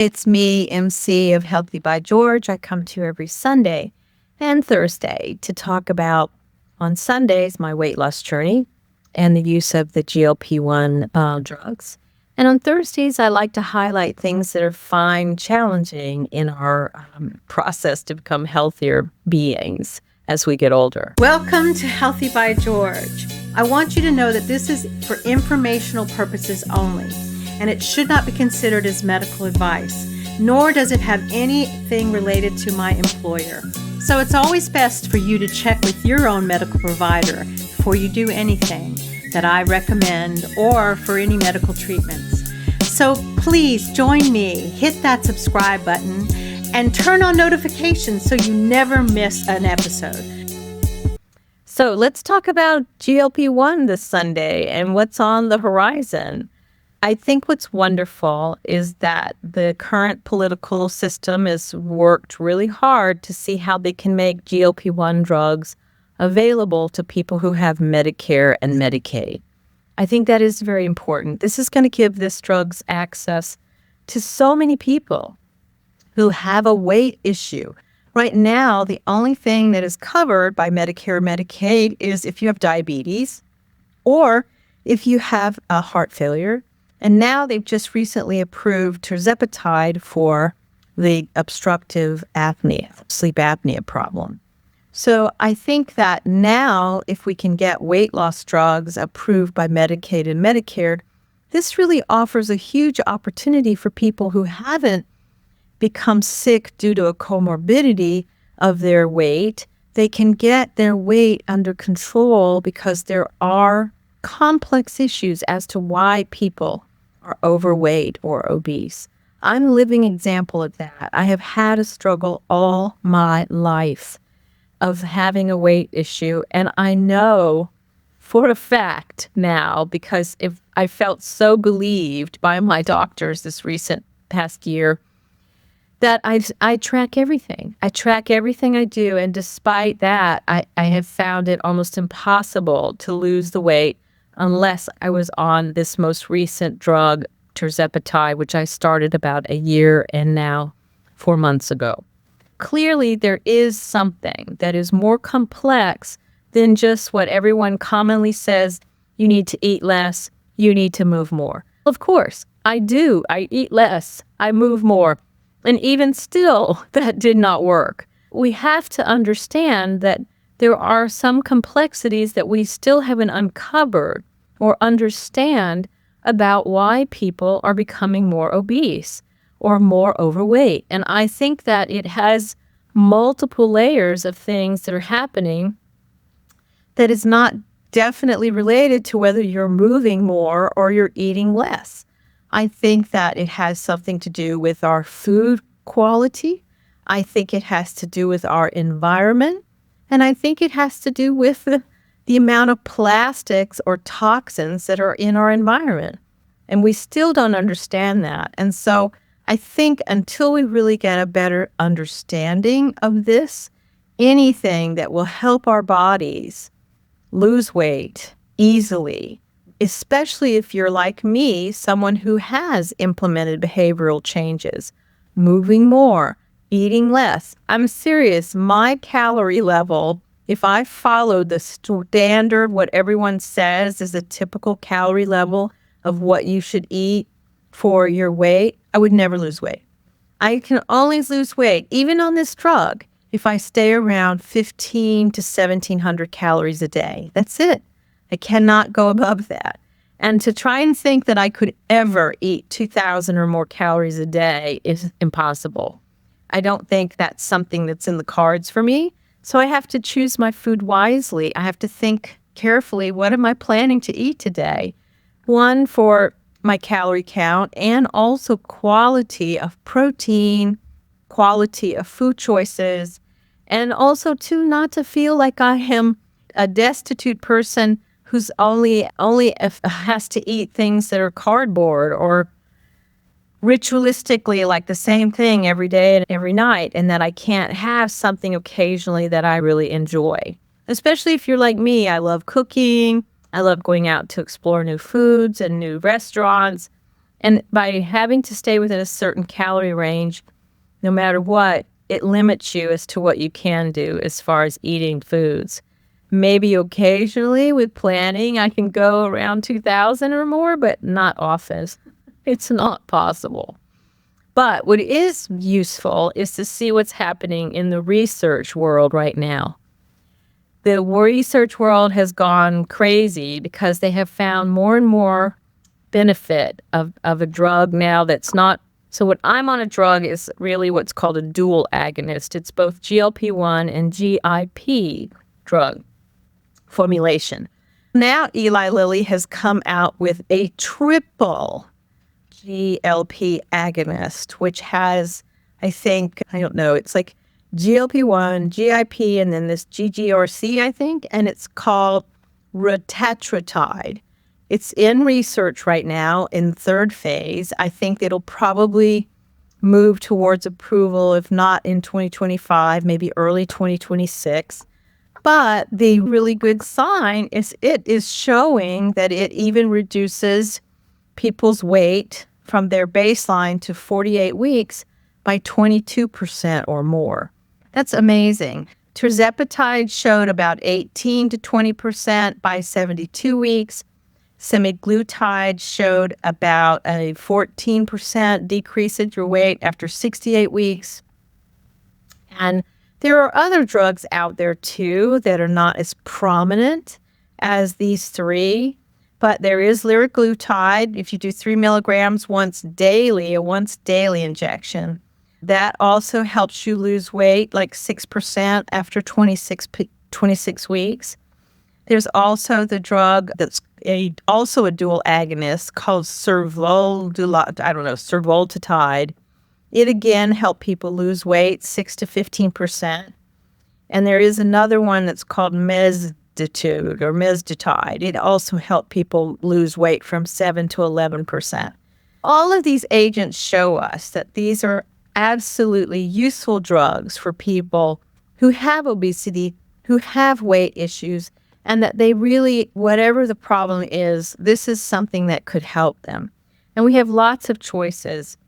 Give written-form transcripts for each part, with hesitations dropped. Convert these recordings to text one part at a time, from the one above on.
It's me, MC of Healthy by George. I come to you every Sunday and Thursday to talk about, on Sundays, my weight loss journey and the use of the GLP-1 drugs. And on Thursdays, I like to highlight things that are challenging in our process to become healthier beings as we get older. Welcome to Healthy by George. I want you to know that this is for informational purposes only, and it should not be considered as medical advice, nor does it have anything related to my employer. So it's always best for you to check with your own medical provider before you do anything that I recommend or for any medical treatments. So please join me, hit that subscribe button, and turn on notifications so you never miss an episode. So let's talk about GLP-1 this Sunday and what's on the horizon. I think what's wonderful is that the current political system has worked really hard to see how they can make GLP-1 drugs available to people who have Medicare and Medicaid. I think that is very important. This is going to give this drugs access to so many people who have a weight issue. Right now, the only thing that is covered by Medicare or Medicaid is if you have diabetes or if you have a heart failure. And now they've just recently approved tirzepatide for the obstructive apnea, sleep apnea problem. So I think that now if we can get weight loss drugs approved by Medicaid and Medicare, this really offers a huge opportunity for people who haven't become sick due to a comorbidity of their weight. They can get their weight under control because there are complex issues as to why people are overweight or obese. I'm a living example of that. I have had a struggle all my life of having a weight issue, and I know for a fact now, because if I felt so believed by my doctors this recent past year, that I track everything. I track everything I do, and despite that, I have found it almost impossible to lose the weight unless I was on this most recent drug, tirzepatide, which I started about a year and now 4 months ago. Clearly, there is something that is more complex than just what everyone commonly says: you need to eat less, you need to move more. Of course, I do. I eat less, I move more. And even still, that did not work. We have to understand that there are some complexities that we still haven't uncovered or understand about why people are becoming more obese or more overweight. And I think that it has multiple layers of things that are happening that is not definitely related to whether you're moving more or you're eating less. I think that it has something to do with our food quality. I think it has to do with our environment. And I think it has to do with the amount of plastics or toxins that are in our environment. And we still don't understand that. And so I think until we really get a better understanding of this, anything that will help our bodies lose weight easily, especially if you're like me, someone who has implemented behavioral changes, moving more, eating less. I'm serious. My calorie level, if I followed the standard, what everyone says is a typical calorie level of what you should eat for your weight, I would never lose weight. I can only lose weight, even on this drug, if I stay around 1,500 to 1,700 calories a day. That's it. I cannot go above that. And to try and think that I could ever eat 2,000 or more calories a day is impossible. I don't think that's something that's in the cards for me. So I have to choose my food wisely. I have to think carefully, what am I planning to eat today? One, for my calorie count, and also quality of protein, quality of food choices, and also, too, not to feel like I am a destitute person who's only has to eat things that are cardboard or ritualistically like the same thing every day and every night, and that I can't have something occasionally that I really enjoy. Especially if you're like me, I love cooking. I love going out to explore new foods and new restaurants. And by having to stay within a certain calorie range, no matter what, it limits you as to what you can do as far as eating foods. Maybe occasionally with planning, I can go around 2,000 or more, but not often. It's not possible. But what is useful is to see what's happening in the research world right now. The research world has gone crazy because they have found more and more benefit of a drug now that's not. So what I'm on a drug is really what's called a dual agonist. It's both GLP-1 and GIP drug formulation. Now Eli Lilly has come out with a triple GLP agonist, which has, I think, I don't know, it's like GLP-1, GIP, and then this GGRC, I think, and it's called retatrutide. It's in research right now in third phase. I think it'll probably move towards approval, if not in 2025, maybe early 2026. But the really good sign is it is showing that it even reduces people's weight from their baseline to 48 weeks by 22% or more. That's amazing. Tirzepatide showed about 18 to 20% by 72 weeks. Semaglutide showed about a 14% decrease in your weight after 68 weeks. And there are other drugs out there, too, that are not as prominent as these three. But there is liraglutide. If you do 3 milligrams once daily, a once daily injection, that also helps you lose weight like 6% after 26 weeks. There's also the drug that's also a dual agonist called survodutide. It again helped people lose weight 6 to 15%. And there is another one that's called mesdutide. It also helped people lose weight from 7 to 11%. All of these agents show us that these are absolutely useful drugs for people who have obesity, who have weight issues, and that they really, whatever the problem is, this is something that could help them. And we have lots of choices.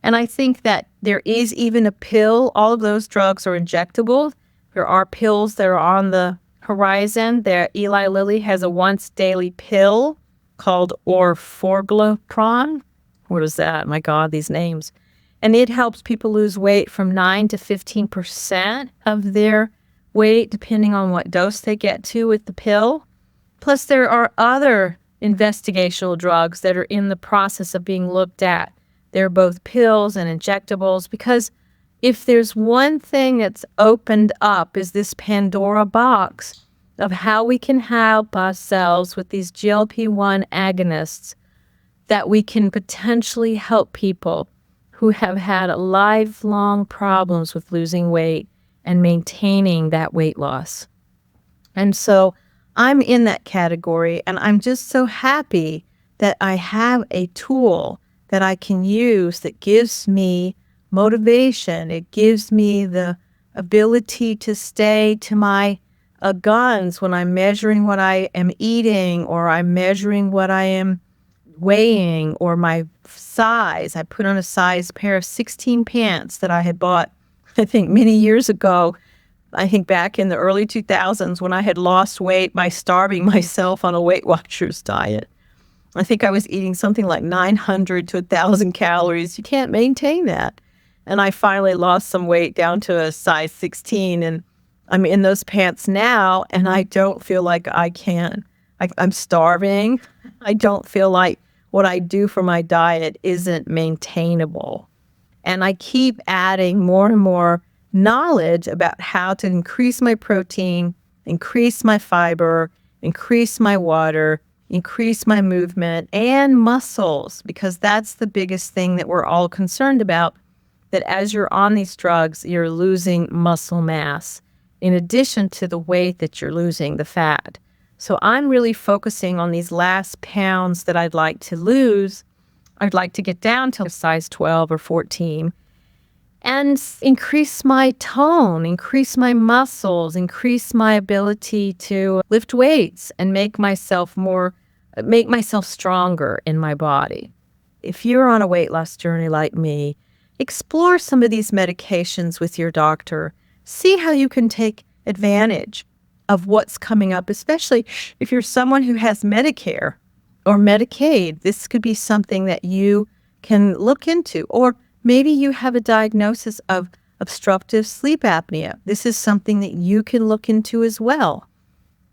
And I think that there is even a pill. All of those drugs are injectable. There are pills that are on the horizon. Eli Lilly has a once daily pill called orforglipron. What is that? My God, these names. And it helps people lose weight from 9 to 15% of their weight, depending on what dose they get to with the pill. Plus, there are other investigational drugs that are in the process of being looked at. They're both pills and injectables, because if there's one thing that's opened up is this Pandora box of how we can help ourselves with these GLP-1 agonists, that we can potentially help people who have had lifelong problems with losing weight and maintaining that weight loss. And so I'm in that category, and I'm just so happy that I have a tool that I can use that gives me motivation. It gives me the ability to stay to my guns when I'm measuring what I am eating, or I'm measuring what I am weighing, or my size. I put on a size pair of 16 pants that I had bought, I think, many years ago. I think back in the early 2000s when I had lost weight by starving myself on a Weight Watchers diet. I think I was eating something like 900 to 1,000 calories. You can't maintain that. And I finally lost some weight down to a size 16, and I'm in those pants now, and I don't feel like I can. I'm starving. I don't feel like what I do for my diet isn't maintainable. And I keep adding more and more knowledge about how to increase my protein, increase my fiber, increase my water, increase my movement and muscles, because that's the biggest thing that we're all concerned about, that as you're on these drugs, you're losing muscle mass in addition to the weight that you're losing, the fat. So I'm really focusing on these last pounds that I'd like to lose. I'd like to get down to a size 12 or 14 and increase my tone, increase my muscles, increase my ability to lift weights and make myself stronger in my body. if you're on a weight loss journey like me, explore some of these medications with your doctor. See how you can take advantage of what's coming up, especially if you're someone who has Medicare or Medicaid. This could be something that you can look into. Or maybe you have a diagnosis of obstructive sleep apnea. This is something that you can look into as well.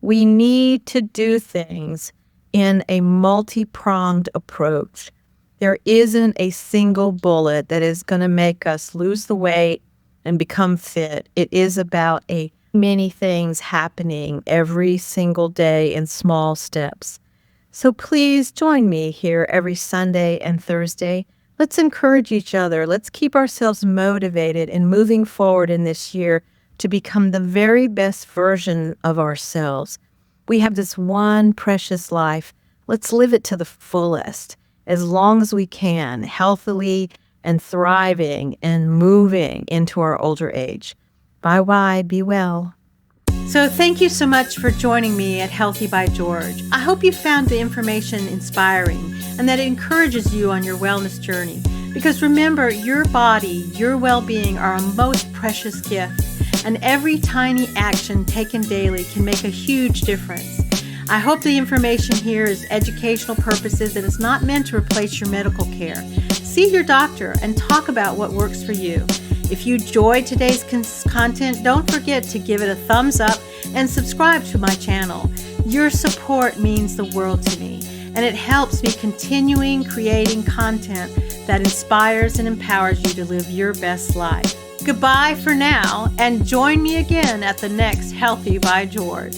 We need to do things in a multi-pronged approach. There isn't a single bullet that is going to make us lose the weight and become fit. It is about many things happening every single day in small steps. So please join me here every Sunday and Thursday. Let's encourage each other. Let's keep ourselves motivated and moving forward in this year to become the very best version of ourselves. We have this one precious life. Let's live it to the fullest as long as we can, healthily and thriving and moving into our older age. Bye-bye. Be well. So thank you so much for joining me at Healthy by George. I hope you found the information inspiring and that it encourages you on your wellness journey. Because remember, your body, your well-being are a most precious gift, and every tiny action taken daily can make a huge difference. I hope the information here is educational purposes and is not meant to replace your medical care. See your doctor and talk about what works for you. If you enjoyed today's content, don't forget to give it a thumbs up and subscribe to my channel. Your support means the world to me, and it helps me continuing creating content that inspires and empowers you to live your best life. Goodbye for now, and join me again at the next Healthy by George.